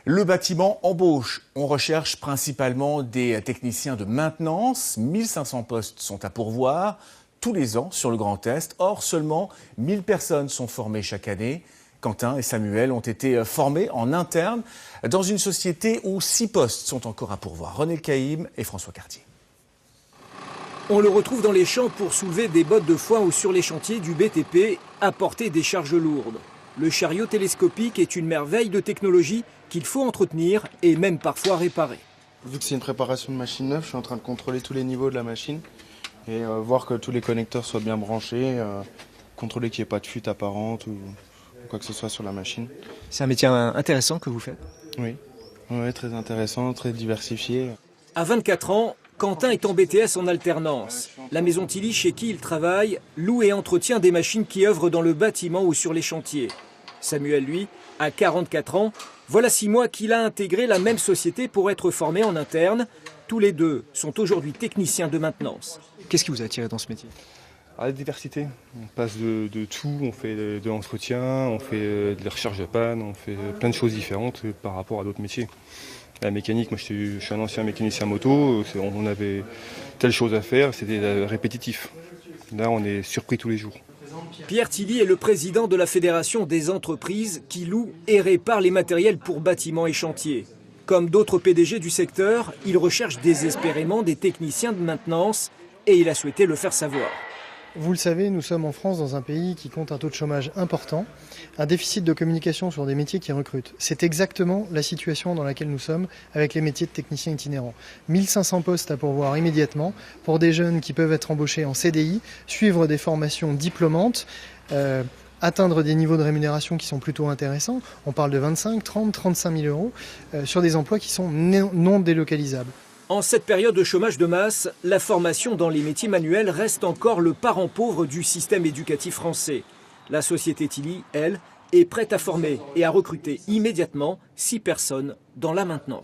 Le bâtiment embauche. On recherche principalement des techniciens de maintenance. 1500 postes sont à pourvoir tous les ans sur le Grand Est. Or, seulement 1000 personnes sont formées chaque année. Quentin et Samuel ont été formés en interne dans une société où 6 postes sont encore à pourvoir. René Caïm et François Cartier. On le retrouve dans les champs pour soulever des bottes de foin ou sur les chantiers du BTP à porter des charges lourdes. Le chariot télescopique est une merveille de technologie qu'il faut entretenir et même parfois réparer. Vu que c'est une préparation de machine neuve, je suis en train de contrôler tous les niveaux de la machine et voir que tous les connecteurs soient bien branchés, contrôler qu'il n'y ait pas de fuite apparente ou quoi que ce soit sur la machine. C'est un métier intéressant que vous faites? Oui, très intéressant, très diversifié. À 24 ans, Quentin est en BTS en alternance. La maison Tilly chez qui il travaille loue et entretient des machines qui œuvrent dans le bâtiment ou sur les chantiers. Samuel, lui, a 44 ans. Voilà 6 mois qu'il a intégré la même société pour être formé en interne. Tous les deux sont aujourd'hui techniciens de maintenance. Qu'est-ce qui vous a attiré dans ce métier? La diversité, on passe de tout, on fait de l'entretien, on fait de la recherche de panne, on fait plein de choses différentes par rapport à d'autres métiers. La mécanique, moi je suis un ancien mécanicien moto, on avait telle chose à faire, c'était répétitif. Là on est surpris tous les jours. Pierre Tilly est le président de la Fédération des entreprises qui louent et réparent les matériels pour bâtiments et chantiers. Comme d'autres PDG du secteur, il recherche désespérément des techniciens de maintenance et il a souhaité le faire savoir. Vous le savez, nous sommes en France dans un pays qui compte un taux de chômage important, un déficit de communication sur des métiers qui recrutent. C'est exactement la situation dans laquelle nous sommes avec les métiers de techniciens itinérants. 1500 postes à pourvoir immédiatement pour des jeunes qui peuvent être embauchés en CDI, suivre des formations diplômantes, atteindre des niveaux de rémunération qui sont plutôt intéressants. On parle de 25, 30, 35 000 euros sur des emplois qui sont non délocalisables. En cette période de chômage de masse, la formation dans les métiers manuels reste encore le parent pauvre du système éducatif français. La société Tilly, elle, est prête à former et à recruter immédiatement 6 personnes dans la maintenance.